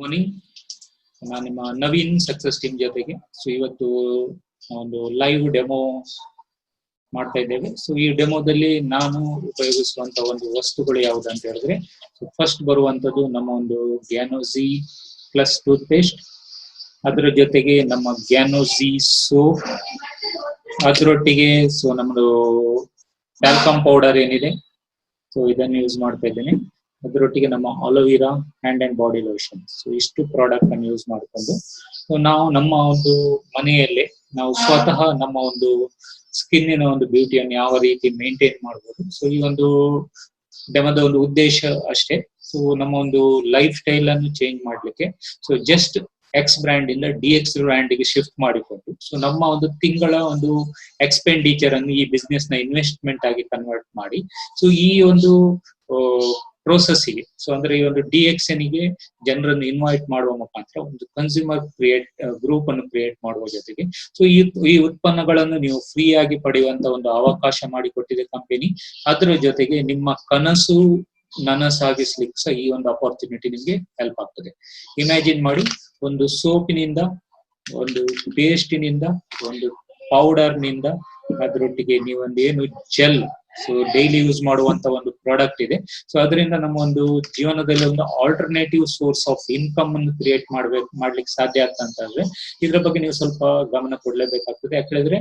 Morning. ನಾನು ನಿಮ್ಮ Naveen success team ಜೊತೆಗೆ ಇವತ್ತು ಒಂದು ಲೈವ್ ಡೆಮೋ ಮಾಡ್ತಾ ಇದ್ದೇವೆ. ಈ ಡೆಮೋದಲ್ಲಿ ನಾನು ಉಪಯೋಗಿಸುವಂತ ಒಂದು ವಸ್ತುಗಳು ಯಾವುದು ಅಂತ ಹೇಳಿದ್ರೆ, ಫಸ್ಟ್ ಬರುವಂತದ್ದು ನಮ್ಮ ಒಂದು ಗ್ಯಾನೋಜಿ ಪ್ಲಸ್ ಟೂತ್ ಪೇಸ್ಟ್, ಅದರ ಜೊತೆಗೆ ನಮ್ಮ ಗ್ಯಾನೋಜಿ ಸೋಪ್, ಅದರೊಟ್ಟಿಗೆ ನಮ್ಮದು ಟ್ಯಾಲ್ಕಮ್ ಪೌಡರ್ ಏನಿದೆ ಇದನ್ನು ಯೂಸ್ ಮಾಡ್ತಾ ಇದ್ದೇನೆ. ಅದರೊಟ್ಟಿಗೆ ನಮ್ಮ aloe vera hand and body lotion. ಇಷ್ಟು ಪ್ರಾಡಕ್ಟ್ ಅನ್ನು ಯೂಸ್ ಮಾಡಿಕೊಂಡು ನಾವು ನಮ್ಮ ಒಂದು ಮನೆಯಲ್ಲೇ ನಾವು ಸ್ವತಃ ನಮ್ಮ ಒಂದು ಸ್ಕಿನ್ನಿನ ಒಂದು ಬ್ಯೂಟಿಯನ್ನು ಯಾವ ರೀತಿ ಮೇಂಟೈನ್ ಮಾಡಬಹುದು. ಈ ಒಂದು ಡೆಮೋದ ಒಂದು ಉದ್ದೇಶ ಅಷ್ಟೇ. ನಮ್ಮ ಒಂದು ಲೈಫ್ ಸ್ಟೈಲ್ ಅನ್ನು ಚೇಂಜ್ ಮಾಡ್ಲಿಕ್ಕೆ ಜಸ್ಟ್ ಎಕ್ಸ್ ಬ್ರ್ಯಾಂಡ್ ಇಂದ DX ಬ್ರ್ಯಾಂಡ್ ಗೆ ಶಿಫ್ಟ್ ಮಾಡಿಕೊಂಡು ನಮ್ಮ ಒಂದು ತಿಂಗಳ ಒಂದು ಎಕ್ಸ್ಪೆಂಡಿಚರ್ ಅನ್ನು ಈ ಬಿಸ್ನೆಸ್ ನ ಇನ್ವೆಸ್ಟ್ಮೆಂಟ್ ಆಗಿ ಕನ್ವರ್ಟ್ ಮಾಡಿ ಈ ಒಂದು ಪ್ರೋಸೆಸ್ಗೆ ಅಂದ್ರೆ ಈ ಒಂದು DXN ಗೆ ಜನರನ್ನು ಇನ್ವೈಟ್ ಮಾಡುವ ಮುಖಾಂತರ ಒಂದು ಕನ್ಸ್ಯೂಮರ್ ಗ್ರೂಪ್ ಅನ್ನು ಕ್ರಿಯೇಟ್ ಮಾಡುವ ಜೊತೆಗೆ ಈ ಉತ್ಪನ್ನಗಳನ್ನು ನೀವು ಫ್ರೀ ಆಗಿ ಪಡೆಯುವಂತ ಒಂದು ಅವಕಾಶ ಮಾಡಿಕೊಟ್ಟಿದೆ ಕಂಪನಿ. ಅದರ ಜೊತೆಗೆ ನಿಮ್ಮ ಕನಸು ನನಸಾಗಿಸ್ಲಿಕ್ಕೆ ಸಹ ಈ ಒಂದು ಅಪರ್ಚುನಿಟಿ ನಿಮ್ಗೆ ಹೆಲ್ಪ್ ಆಗ್ತದೆ. ಇಮ್ಯಾಜಿನ್ ಮಾಡಿ, ಒಂದು ಸೋಪಿನಿಂದ, ಒಂದು ಪೇಸ್ಟಿನಿಂದ, ಒಂದು ಪೌಡರ್ ನಿಂದ, ಅದರೊಟ್ಟಿಗೆ ನೀವೊಂದು ಏನು ಜೆಲ್ ಡೈಲಿ ಯೂಸ್ ಮಾಡುವಂತ ಒಂದು ಪ್ರಾಡಕ್ಟ್ ಇದೆ. ಅದರಿಂದ ನಮ್ಮ ಒಂದು ಜೀವನದಲ್ಲಿ ಒಂದು ಆಲ್ಟರ್ನೇಟಿವ್ ಸೋರ್ಸ್ ಆಫ್ ಇನ್ಕಮ್ ಅನ್ನು ಕ್ರಿಯೇಟ್ ಮಾಡ್ಲಿಕ್ಕೆ ಸಾಧ್ಯ ಆಗ್ತಂತಂದ್ರೆ ಇದ್ರ ಬಗ್ಗೆ ನೀವು ಸ್ವಲ್ಪ ಗಮನ ಕೊಡ್ಲೇಬೇಕಾಗ್ತದೆ. ಯಾಕಂದ್ರೆ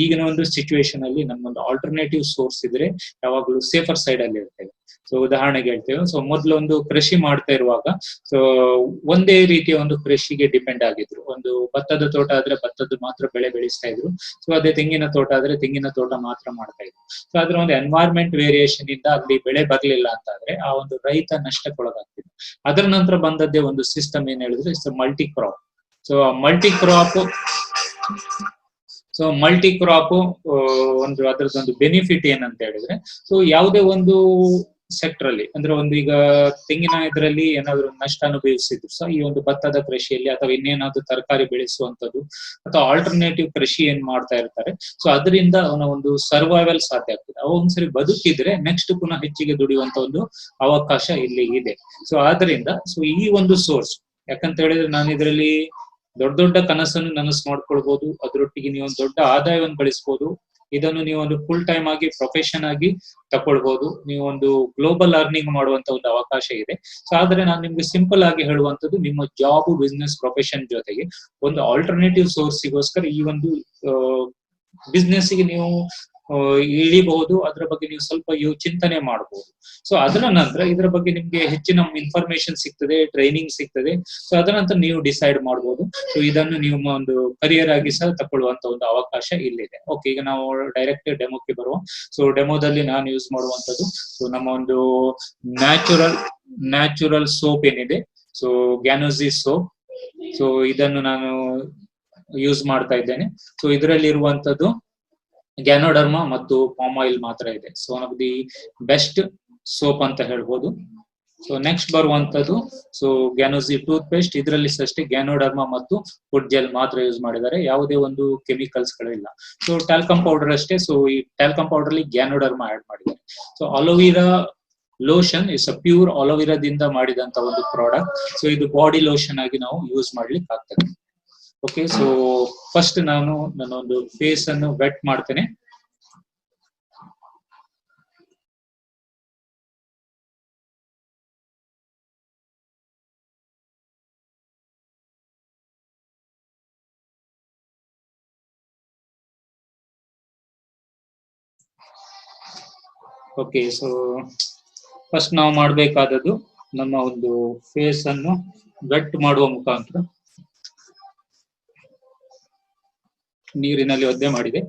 ಈಗಿನ ಒಂದು ಸಿಚುವೇಶನ್ ಅಲ್ಲಿ ನಮ್ಮೊಂದು ಆಲ್ಟರ್ನೇಟಿವ್ ಸೋರ್ಸ್ ಇದ್ರೆ ಯಾವಾಗ್ಲೂ ಸೇಫರ್ ಸೈಡ್ ಅಲ್ಲಿ ಇರ್ತೇವೆ. ಉದಾಹರಣೆಗೆ ಹೇಳ್ತೇವೆ, ಮೊದ್ಲು ಒಂದು ಕೃಷಿ ಮಾಡ್ತಾ ಇರುವಾಗ ಒಂದೇ ರೀತಿಯ ಒಂದು ಕೃಷಿಗೆ ಡಿಪೆಂಡ್ ಆಗಿದ್ರು. ಒಂದು ಭತ್ತದ ತೋಟ ಆದ್ರೆ ಭತ್ತದ ಮಾತ್ರ ಬೆಳೆ ಬೆಳೆಸ್ತಾ ಇದ್ರು. ಅದೇ ತೆಂಗಿನ ತೋಟ ಆದ್ರೆ ತೆಂಗಿನ ತೋಟ ಮಾತ್ರ ಮಾಡ್ತಾ ಇದ್ರು. ಅದ್ರ ಒಂದು ಎನ್ವೈರ್ಮೆಂಟ್ ವೇರಿಯೇಷನ್ ಇಂದ ಅಲ್ಲಿ ಬೆಳೆ ಬರ್ಲಿಲ್ಲ ಅಂತ ಆದ್ರೆ ಆ ಒಂದು ರೈತ ನಷ್ಟಕ್ಕೊಳಗಾಗ್ತಿದ್ರು. ಅದರ ನಂತರ ಬಂದದ್ದೇ ಒಂದು ಸಿಸ್ಟಮ್ ಏನ್ ಹೇಳಿದ್ರೆ ಮಲ್ಟಿ ಕ್ರಾಪ್. ಮಲ್ಟಿ ಕ್ರಾಪ್ ಒಂದು ಅದರದೊಂದು ಬೆನಿಫಿಟ್ ಏನಂತ ಹೇಳಿದ್ರೆ, ಯಾವುದೇ ಒಂದು ಸೆಕ್ಟರ್ ಅಲ್ಲಿ ಅಂದ್ರೆ ಒಂದು ಈಗ ತೆಂಗಿನ ಇದರಲ್ಲಿ ಏನಾದ್ರು ನಷ್ಟ ಅನುಭವಿಸಿದ್ರು ಈ ಒಂದು ಭತ್ತದ ಕೃಷಿಯಲ್ಲಿ ಅಥವಾ ಇನ್ನೇನಾದ್ರು ತರಕಾರಿ ಬೆಳೆಸುವಂತದ್ದು ಅಥವಾ ಆಲ್ಟರ್ನೇಟಿವ್ ಕೃಷಿ ಏನ್ ಮಾಡ್ತಾ ಇರ್ತಾರೆ, ಅದರಿಂದ ಅವನ ಒಂದು ಸರ್ವೈವಲ್ ಸಾಧ್ಯ ಆಗ್ತದೆ. ಅವ ಒಂದ್ಸರಿ ಬದುಕಿದ್ರೆ ನೆಕ್ಸ್ಟ್ ಪುನಃ ಹೆಚ್ಚಿಗೆ ದುಡಿಯುವಂತ ಒಂದು ಅವಕಾಶ ಇಲ್ಲಿ ಇದೆ. ಆದ್ರಿಂದ ಈ ಒಂದು ಸೋರ್ಸ್ ಯಾಕಂತ ಹೇಳಿದ್ರೆ ನಾನು ಇದರಲ್ಲಿ ದೊಡ್ಡ ದೊಡ್ಡ ಕನಸನ್ನು ನನಸು ಮಾಡ್ಕೊಳ್ಬಹುದು, ಅದರೊಟ್ಟಿಗೆ ನೀವು ಒಂದು ದೊಡ್ಡ ಆದಾಯವನ್ನು ಗಳಿಸಬಹುದು. ಇದನ್ನು ನೀವು ಒಂದು ಫುಲ್ ಟೈಮ್ ಆಗಿ ಪ್ರೊಫೆಷನ್ ಆಗಿ ತಕೊಳ್ಬಹುದು. ನೀವು ಒಂದು ಗ್ಲೋಬಲ್ ಅರ್ನಿಂಗ್ ಮಾಡುವಂತ ಒಂದು ಅವಕಾಶ ಇದೆ. ಆದ್ರೆ ನಾನು ನಿಮ್ಗೆ ಸಿಂಪಲ್ ಆಗಿ ಹೇಳುವಂತದ್ದು, ನಿಮ್ಮ ಜಾಬ್ ಬಿಸ್ನೆಸ್ ಪ್ರೊಫೆಷನ್ ಜೊತೆಗೆ ಒಂದು ಆಲ್ಟರ್ನೇಟಿವ್ ಸೋರ್ಸಿಗೋಸ್ಕರ ಈ ಒಂದು ಬಿಸ್ನೆಸ್ ಗೆ ನೀವು ಇಳಿಬಹುದು. ಅದರ ಬಗ್ಗೆ ನೀವು ಸ್ವಲ್ಪ ಚಿಂತನೆ ಮಾಡಬಹುದು. ಅದರ ನಂತರ ಇದರ ಬಗ್ಗೆ ನಿಮ್ಗೆ ಹೆಚ್ಚಿನ ಇನ್ಫಾರ್ಮೇಶನ್ ಸಿಗ್ತದೆ, ಟ್ರೈನಿಂಗ್ ಸಿಗ್ತದೆ. ಅದರ ನಂತರ ನೀವು ಡಿಸೈಡ್ ಮಾಡಬಹುದು. ಇದನ್ನು ನಿಮ್ಮ ಒಂದು ಕರಿಯರ್ ಆಗಿ ಸಹ ತಗೊಳ್ಳುವಂತ ಒಂದು ಅವಕಾಶ ಇಲ್ಲಿದೆ. ಓಕೆ, ಈಗ ನಾವು ಡೈರೆಕ್ಟ್ ಡೆಮೋಕ್ಕೆ ಬರುವ. ಡೆಮೋದಲ್ಲಿ ನಾನು ಯೂಸ್ ಮಾಡುವಂತದ್ದು ನಮ್ಮ ಒಂದು ನ್ಯಾಚುರಲ್ ಸೋಪ್ ಏನಿದೆ, ಗ್ಯಾನೋಜಿ ಸೋಪ್. ಇದನ್ನು ನಾನು ಯೂಸ್ ಮಾಡ್ತಾ ಇದ್ದೇನೆ. ಇದರಲ್ಲಿ ಇರುವಂತದ್ದು ಗ್ಯಾನೋಡರ್ಮಾ ಮತ್ತು ಪಾಮ್ ಆಯಿಲ್ ಮಾತ್ರ ಇದೆ. One of the best soap ಅಂತ ಹೇಳ್ಬೋದು. ನೆಕ್ಸ್ಟ್ ಬರುವಂತದ್ದು ಗ್ಯಾನೋಜಿ ಟೂತ್ ಪೇಸ್ಟ್. ಇದರಲ್ಲಿ ಅಷ್ಟೇ ಗ್ಯಾನೋಡರ್ಮಾ ಮತ್ತು ಫುಡ್ ಜೆಲ್ ಮಾತ್ರ ಯೂಸ್ ಮಾಡಿದ್ದಾರೆ, ಯಾವುದೇ ಒಂದು ಕೆಮಿಕಲ್ಸ್ ಗಳಿಲ್ಲ. ಟ್ಯಾಲ್ಕಮ್ ಪೌಡರ್ ಅಷ್ಟೇ. ಈ ಟ್ಯಾಲ್ಕಮ್ ಪೌಡರ್ ಅಲ್ಲಿ ಗ್ಯಾನೋಡರ್ಮಾ ಆಡ್ ಮಾಡಿದ್ದಾರೆ. ಅಲೋವೆರಾ ಲೋಷನ್ ಇಸ್ ಪ್ಯೂರ್ ಅಲೋವೆರಾದಿಂದ ಮಾಡಿದಂತ ಒಂದು ಪ್ರಾಡಕ್ಟ್. ಇದು ಬಾಡಿ ಲೋಷನ್ ಆಗಿ ನಾವು ಯೂಸ್ ಮಾಡ್ಲಿಕ್ಕೆ ಆಗ್ತದೆ. ಓಕೆ, ಫಸ್ಟ್ ನಾನು ನನ್ನೊಂದು ಫೇಸ್ ಅನ್ನು ವೆಟ್ ಮಾಡ್ತೇನೆ. ಓಕೆ, ಫಸ್ಟ್ ನಾವು ಮಾಡಬೇಕಾದದ್ದು ನಮ್ಮ ಒಂದು ಫೇಸ್ ಅನ್ನು ವೆಟ್ ಮಾಡುವ ಮುಖಾಂತರ ನೀರಿನಲ್ಲಿ ಒದ್ದೆ ಮಾಡಿದೆ.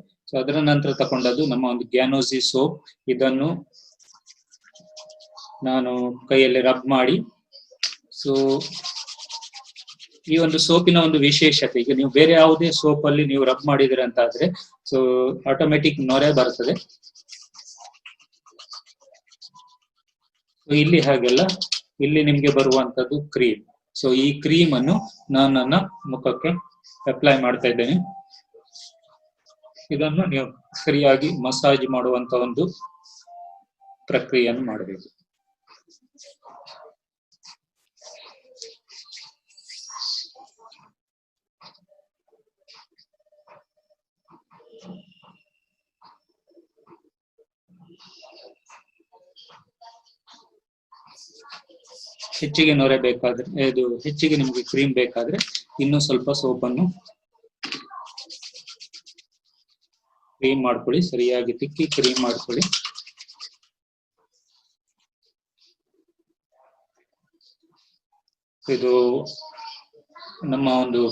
ಅದರ ನಂತರ ತಗೊಂಡದ್ದು ನಮ್ಮ ಒಂದು ಗ್ಯಾನೋಜಿ ಸೋಪ್. ಇದನ್ನು ನಾನು ಕೈಯಲ್ಲಿ ರಬ್ ಮಾಡಿ, ಈ ಒಂದು ಸೋಪಿನ ಒಂದು ವಿಶೇಷತೆ, ಈಗ ನೀವು ಬೇರೆ ಯಾವುದೇ ಸೋಪ್ ಅಲ್ಲಿ ನೀವು ರಬ್ ಮಾಡಿದ್ರೆ ಅಂತ ಆದ್ರೆ ಆಟೋಮೆಟಿಕ್ ನೊರೆ ಬರ್ತದೆ. ಇಲ್ಲಿ ಹಾಗೆಲ್ಲ, ಇಲ್ಲಿ ನಿಮ್ಗೆ ಬರುವಂತದ್ದು ಕ್ರೀಮ್. ಈ ಕ್ರೀಮ್ ಅನ್ನು ನಾನು ನನ್ನ ಮುಖಕ್ಕೆ ಅಪ್ಲೈ ಮಾಡ್ತಾ ಇದ್ದೇನೆ. ಇದನ್ನು ನೀವು ಸರಿಯಾಗಿ ಮಸಾಜ್ ಮಾಡುವಂತ ಒಂದು ಪ್ರಕ್ರಿಯೆಯನ್ನು ಮಾಡಬೇಕು. ಹೆಚ್ಚಿಗೆ ನೊರೆ ಬೇಕಾದ್ರೆ, ಇದು ಹೆಚ್ಚಿಗೆ ನಿಮಗೆ ಕ್ರೀಮ್ ಬೇಕಾದ್ರೆ ಇನ್ನೂ ಸ್ವಲ್ಪ ಸೋಪನ್ನು ಕ್ರೀಮ್ ಮಾಡ್ಕೊಳ್ಳಿ, ಸರಿಯಾಗಿ ತಿಕ್ಕಿ ಕ್ರೀಮ್ ಮಾಡ್ಕೊಳ್ಳಿ. ಇದು ನಮ್ಮ ಒಂದು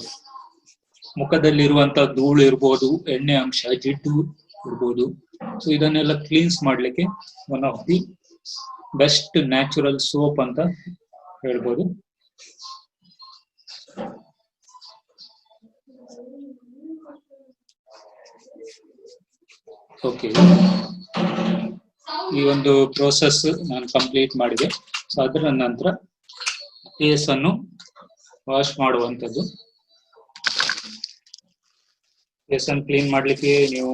ಮುಖದಲ್ಲಿರುವಂತಹ ಧೂಳು ಇರ್ಬೋದು, ಎಣ್ಣೆ ಅಂಶ, ಜಿಡ್ಡು ಇರ್ಬೋದು, ಸೊ ಇದನ್ನೆಲ್ಲ ಕ್ಲೀನ್ಸ್ ಮಾಡ್ಲಿಕ್ಕೆ one of the best natural soap ಅಂತ ಹೇಳ್ಬೋದು. ಓಕೆ, ಈ ಒಂದು ಪ್ರೋಸೆಸ್ ನಾನು ಕಂಪ್ಲೀಟ್ ಮಾಡಿದೆ. ಸೊ ಅದರ ನಂತರ ಫೇಸ್ ಅನ್ನು ವಾಶ್ ಮಾಡುವಂಥದ್ದು. ಫೇಸ್ ಅನ್ನು ಕ್ಲೀನ್ ಮಾಡ್ಲಿಕ್ಕೆ ನೀವು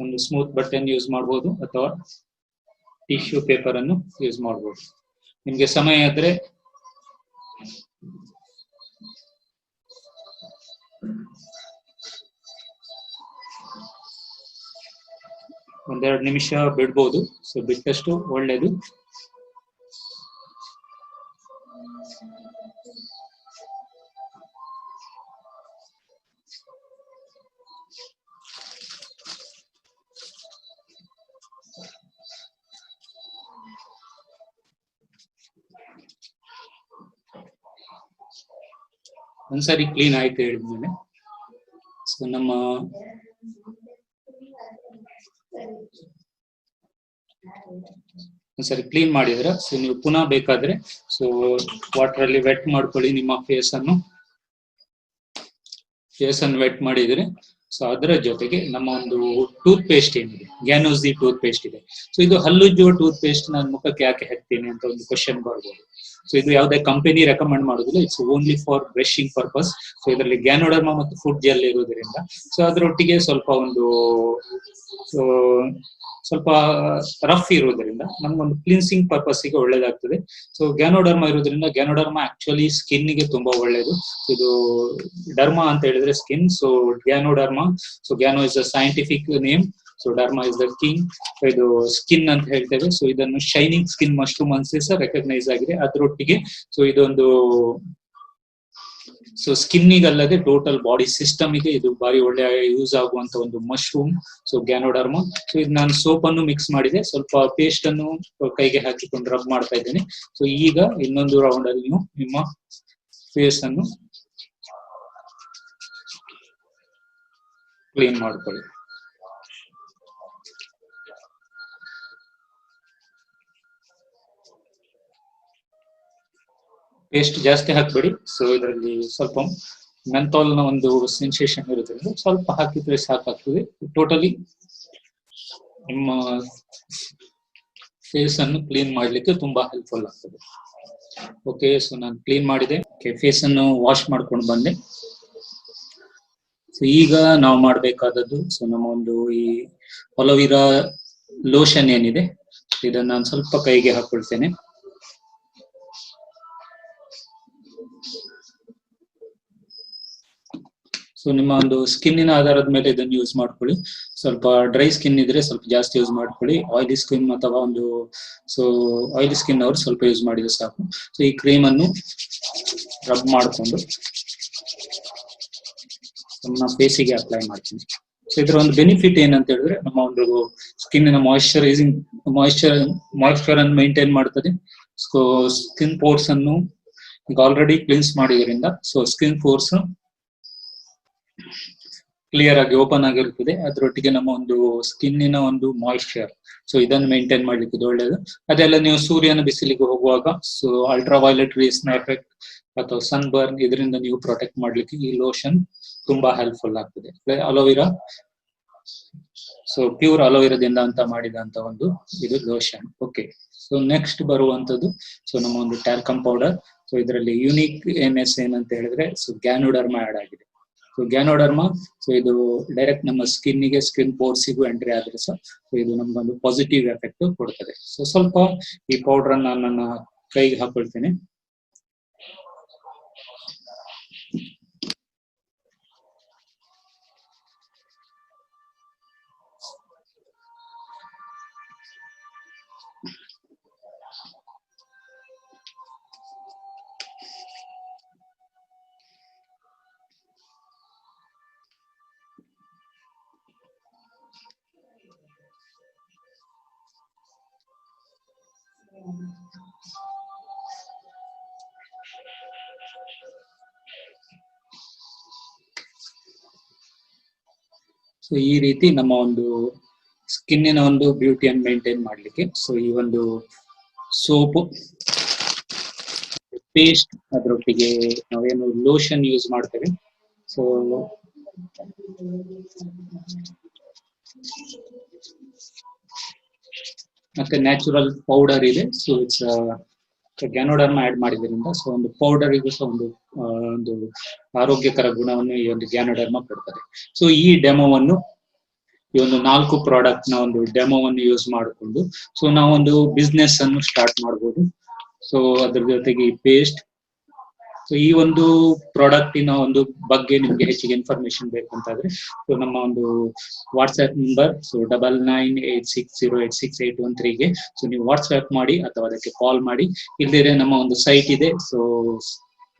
ಒಂದು ಸ್ಮೂತ್ ಬಟ್ಟೆಯನ್ನು ಯೂಸ್ ಮಾಡಬಹುದು ಅಥವಾ ಟಿಶ್ಯೂ ಪೇಪರ್ ಅನ್ನು ಯೂಸ್ ಮಾಡಬಹುದು. ನಿಮ್ಗೆ ಸಮಯ ಇದ್ರೆ ಒಂದೆರಡು ನಿಮಿಷ ಬಿಡ್ಬೋದು. ಸೊ ಬಿಟ್ಟಷ್ಟು ಒಳ್ಳೇದು. ಒಂದ್ಸರಿ ಕ್ಲೀನ್ ಆಯ್ತು ಹೇಳಿದ್ಮೇಲೆ ಸೊ ನಮ್ಮ ಒಂದ್ಸರಿ ಕ್ಲೀನ್ ಮಾಡಿದ್ರೆ ಸೊ ನೀವು ಪುನಃ ಬೇಕಾದ್ರೆ ಸೊ ವಾಟರ್ ಅಲ್ಲಿ ವೆಟ್ ಮಾಡ್ಕೊಳ್ಳಿ ನಿಮ್ಮ ಫೇಸ್ ಅನ್ನು ವೆಟ್ ಮಾಡಿದ್ರೆ ಸೊ ಅದರ ಜೊತೆಗೆ ನಮ್ಮ ಒಂದು ಟೂತ್ ಪೇಸ್ಟ್ ಏನಿದೆ, ಗ್ಯಾನೋಸಿ ಟೂತ್ ಪೇಸ್ಟ್ ಇದೆ. ಸೊ ಇದು ಹಲ್ಲುಜ್ಜುವ ಟೂತ್ ಪೇಸ್ಟ್ ನಾನು ಮುಖಕ್ಕೆ ಯಾಕೆ ಹಾಕ್ತೀನಿ ಅಂತ ಒಂದು ಕ್ವಶನ್ ಬರ್ಬೋದು. ಸೊ ಇದು ಯಾವುದೇ ಕಂಪನಿ ರೆಕಮೆಂಡ್ ಮಾಡೋದಿಲ್ಲ, it's only for brushing purpose. So ಇದರಲ್ಲಿ ಗ್ಯಾನೋಡರ್ಮಾ ಮತ್ತು ಫುಡ್ ಜೆಲ್ ಇರೋದ್ರಿಂದ ಸೊ ಅದರೊಟ್ಟಿಗೆ ಸ್ವಲ್ಪ ರಫ್ ಇರೋದ್ರಿಂದ ನಮ್ಗೊಂದು ಕ್ಲೀನ್ಸಿಂಗ್ ಪರ್ಪಸ್ಗೆ ಒಳ್ಳೇದಾಗ್ತದೆ. ಸೊ ಗ್ಯಾನೋಡರ್ಮಾ ಇರೋದ್ರಿಂದ, ಗ್ಯಾನೋಡರ್ಮಾ ಆಕ್ಚುಲಿ ಸ್ಕಿನ್ಗೆ ತುಂಬಾ ಒಳ್ಳೇದು. ಇದು ಡರ್ಮಾ ಅಂತ ಹೇಳಿದ್ರೆ skin, so ganoderma, so gano is a scientific name, so derma is the king. ಇದು ಸ್ಕಿನ್ ಅಂತ ಹೇಳ್ತೇವೆ. ಸೊ ಇದನ್ನು ಶೈನಿಂಗ್ ಸ್ಕಿನ್ ಮಶ್ರೂಮ್ ಅನ್ಸಿ ಸಹ ರೆಕಗ್ನೈಸ್ ಆಗಿದೆ. ಅದರೊಟ್ಟಿಗೆ ಸೊ ಇದೊಂದು ಸೊ ಸ್ಕಿನ್ನಿಗಲ್ಲದೆ ಟೋಟಲ್ ಬಾಡಿ ಸಿಸ್ಟಮ್ಗೆ ಇದು ಬಾರಿ ಒಳ್ಳೆ ಯೂಸ್ ಆಗುವಂತ ಒಂದು ಮಶ್ರೂಮ್, ಸೊ ಗ್ಯಾನೋಡರ್ಮಾ. ಸೊ ಇದು ನಾನು ಸೋಪ್ ಅನ್ನು ಮಿಕ್ಸ್ ಮಾಡಿದೆ, ಸ್ವಲ್ಪ ಪೇಸ್ಟ್ ಅನ್ನು ಕೈಗೆ ಹಾಕಿಕೊಂಡು ರಬ್ ಮಾಡ್ತಾ ಇದ್ದೇನೆ. ಸೊ ಈಗ ಇನ್ನೊಂದು ರೌಂಡ್ ಅಲ್ಲಿ ನೀವು ನಿಮ್ಮ ಫೇಸ್ ಅನ್ನು ಕ್ಲೀನ್ ಮಾಡ್ಕೊಳ್ಳಿ. ಪೇಸ್ಟ್ ಜಾಸ್ತಿ ಹಾಕ್ಬೇಡಿ. ಸೊ ಇದರಲ್ಲಿ ಸ್ವಲ್ಪ ಮೆಂಥಾಲ್ ನ ಒಂದು ಸೆನ್ಸೇಷನ್ ಇರುತ್ತೆ, ಸ್ವಲ್ಪ ಹಾಕಿದ್ರೆ ಸಾಕಾಗ್ತದೆ. ಟೋಟಲಿ ನಿಮ್ಮ ಫೇಸ್ ಅನ್ನು ಕ್ಲೀನ್ ಮಾಡ್ಲಿಕ್ಕೆ ತುಂಬಾ ಹೆಲ್ಪ್ಫುಲ್ ಆಗ್ತದೆ. ಓಕೆ, ಸೊ ನಾನು ಕ್ಲೀನ್ ಮಾಡಿದೆ, ಫೇಸ್ ಅನ್ನು ವಾಶ್ ಮಾಡ್ಕೊಂಡು ಬಂದೆ. ಸೊ ಈಗ ನಾವು ಮಾಡಬೇಕಾದದ್ದು, ಸೊ ನಮ್ಮ ಒಂದು ಈ ಅಲೋವೆರಾ ಲೋಷನ್ ಏನಿದೆ ಇದನ್ನ ನಾನು ಸ್ವಲ್ಪ ಕೈಗೆ ಹಾಕೊಳ್ತೇನೆ. ಸೊ ನಿಮ್ಮ ಒಂದು ಸ್ಕಿನ್ನಿನ ಆಧಾರದ ಮೇಲೆ ಇದನ್ನು ಯೂಸ್ ಮಾಡ್ಕೊಳ್ಳಿ. ಸ್ವಲ್ಪ ಡ್ರೈ ಸ್ಕಿನ್ ಇದ್ರೆ ಸ್ವಲ್ಪ ಜಾಸ್ತಿ ಯೂಸ್ ಮಾಡ್ಕೊಳ್ಳಿ. ಆಯಿಲಿ ಸ್ಕಿನ್ ಅಥವಾ ಒಂದು ಸೊ ಆಯಿಲಿ ಸ್ಕಿನ್ ಅವರು ಸ್ವಲ್ಪ ಯೂಸ್ ಮಾಡಿದ್ರೆ ಸಾಕು. ಸೊ ಈ ಕ್ರೀಮ್ ಅನ್ನು ರಬ್ ಮಾಡಿಕೊಂಡು ನಮ್ಮ ಫೇಸಿಗೆ ಅಪ್ಲೈ ಮಾಡ್ತೀನಿ. ಸೊ ಇದರ ಒಂದು ಬೆನಿಫಿಟ್ ಏನಂತ ಹೇಳಿದ್ರೆ ನಮ್ಮ ಒಂದು ಸ್ಕಿನ್ನಿನ ಮಾಯಿಶ್ಚರ್ ಅನ್ನು ಮೇಂಟೈನ್ ಮಾಡ್ತದೆ. ಸೊ ಸ್ಕಿನ್ ಪೋರ್ಸ್ ಅನ್ನು ಈಗ ಆಲ್ರೆಡಿ ಕ್ಲೀನ್ಸ್ ಮಾಡಿದ್ರಿಂದ ಸೊ ಸ್ಕಿನ್ ಪೋರ್ಸ್ ಕ್ಲಿಯರ್ ಆಗಿ ಓಪನ್ ಆಗಿರುತ್ತದೆ. ಅದರೊಟ್ಟಿಗೆ ನಮ್ಮ ಒಂದು ಸ್ಕಿನ್ನಿನ ಒಂದು ಮಾಯಿಶ್ಚರ್, ಸೊ ಇದನ್ನು ಮೇಂಟೈನ್ ಮಾಡ್ಲಿಕ್ಕೆ ಇದು ಒಳ್ಳೆಯದು. ಅದೆಲ್ಲ ನೀವು ಸೂರ್ಯನ ಬಿಸಿಲಿಗೆ ಹೋಗುವಾಗ ಸೊ ಅಲ್ಟ್ರಾ ವೈಲೆಟ್ ರೇಸ್ ನ ಎಫೆಕ್ಟ್ ಅಥವಾ ಸನ್ ಬರ್ನ್ ಇದರಿಂದ ನೀವು ಪ್ರೊಟೆಕ್ಟ್ ಮಾಡ್ಲಿಕ್ಕೆ ಈ ಲೋಷನ್ ತುಂಬಾ ಹೆಲ್ಪ್ಫುಲ್ ಆಗ್ತದೆ. ಅಲೋವೆರಾ, ಸೊ ಪ್ಯೂರ್ ಅಲೋವೆರಾದಿಂದ ಅಂತ ಮಾಡಿದಂತ ಒಂದು ಇದು ಲೋಷನ್. ಓಕೆ, ಸೊ ನೆಕ್ಸ್ಟ್ ಬರುವಂತದ್ದು ಸೊ ನಮ್ಮ ಒಂದು ಟ್ಯಾಲ್ಕಮ್ ಪೌಡರ್. ಸೊ ಇದರಲ್ಲಿ ಯುನಿಕ್ ಏನಂತ ಹೇಳಿದ್ರೆ ಸೊ ಗ್ಯಾನೋಡರ್ಮಾ ಆಡ್ ಆಗಿದೆ. ಸೊ ಗ್ಯಾನೋಡರ್ಮಾ ಸೊ ಇದು ಡೈರೆಕ್ಟ್ ನಮ್ಮ ಸ್ಕಿನ್ ಪೋರ್ಸಿಗೂ ಎಂಟ್ರಿ ಆದ್ರೆ ಸೊ ಇದು ನಮ್ಗೊಂದು ಪಾಸಿಟಿವ್ ಎಫೆಕ್ಟ್ ಕೊಡ್ತದೆ. ಸೊ ಸ್ವಲ್ಪ ಈ ಪೌಡರ್ ಅನ್ನ ನನ್ನ ಕೈಗೆ ಹಾಕೊಳ್ತೇನೆ. ಸೊ ಈ ರೀತಿ ನಮ್ಮ ಒಂದು ಸ್ಕಿನ್ನಿನ ಒಂದು ಬ್ಯೂಟಿಯನ್ನು ಮೇಂಟೈನ್ ಮಾಡಲಿಕ್ಕೆ ಸೊ ಈ ಒಂದು ಸೋಪು, ಪೇಸ್ಟ್, ಅದರೊಟ್ಟಿಗೆ ನಾವೇನು ಲೋಷನ್ ಯೂಸ್ ಮಾಡ್ತೇವೆ. ಸೊ ಮತ್ತೆ ನ್ಯಾಚುರಲ್ ಪೌಡರ್ ಇದೆ. ಸೊ ಇಟ್ಸ್ ಗ್ಯಾನೋಡರ್ಮ ಆಡ್ ಮಾಡಿದ್ರಿಂದ ಸೊ ಒಂದು ಪೌಡರಿಗೂ ಸಹ ಒಂದು ಆರೋಗ್ಯಕರ ಗುಣವನ್ನು ಈ ಒಂದು ಗ್ಯಾನೋಡರ್ಮ ಕೊಡ್ತದೆ. ಸೊ ಈ ಡೆಮೋವನ್ನು, ಈ ಒಂದು 4 ಪ್ರಾಡಕ್ಟ್ ನ ಒಂದು ಡೆಮೋವನ್ನು ಯೂಸ್ ಮಾಡಿಕೊಂಡು ಸೊ ನಾವೊಂದು ಬಿಸ್ನೆಸ್ ಅನ್ನು ಸ್ಟಾರ್ಟ್ ಮಾಡ್ಬೋದು. ಸೊ ಅದ್ರ ಜೊತೆಗೆ ಈ ಪೇಸ್ಟ್, ಸೊ ಈ ಒಂದು ಪ್ರಾಡಕ್ಟಿನ ಒಂದು ಬಗ್ಗೆ ನಿಮ್ಗೆ ಹೆಚ್ಚಿಗೆ ಇನ್ಫಾರ್ಮೇಶನ್ ಬೇಕಂತಾದ್ರೆ ಸೊ ನಮ್ಮ ಒಂದು ವಾಟ್ಸ್ಆಪ್ ನಂಬರ್ ಸೊ 9986086813ಗೆ ಸೊ ನೀವು ವಾಟ್ಸ್ಆಪ್ ಮಾಡಿ ಅಥವಾ ಅದಕ್ಕೆ ಕಾಲ್ ಮಾಡಿ. ಇಲ್ಲದೆ ನಮ್ಮ ಒಂದು ಸೈಟ್ ಇದೆ. ಸೊ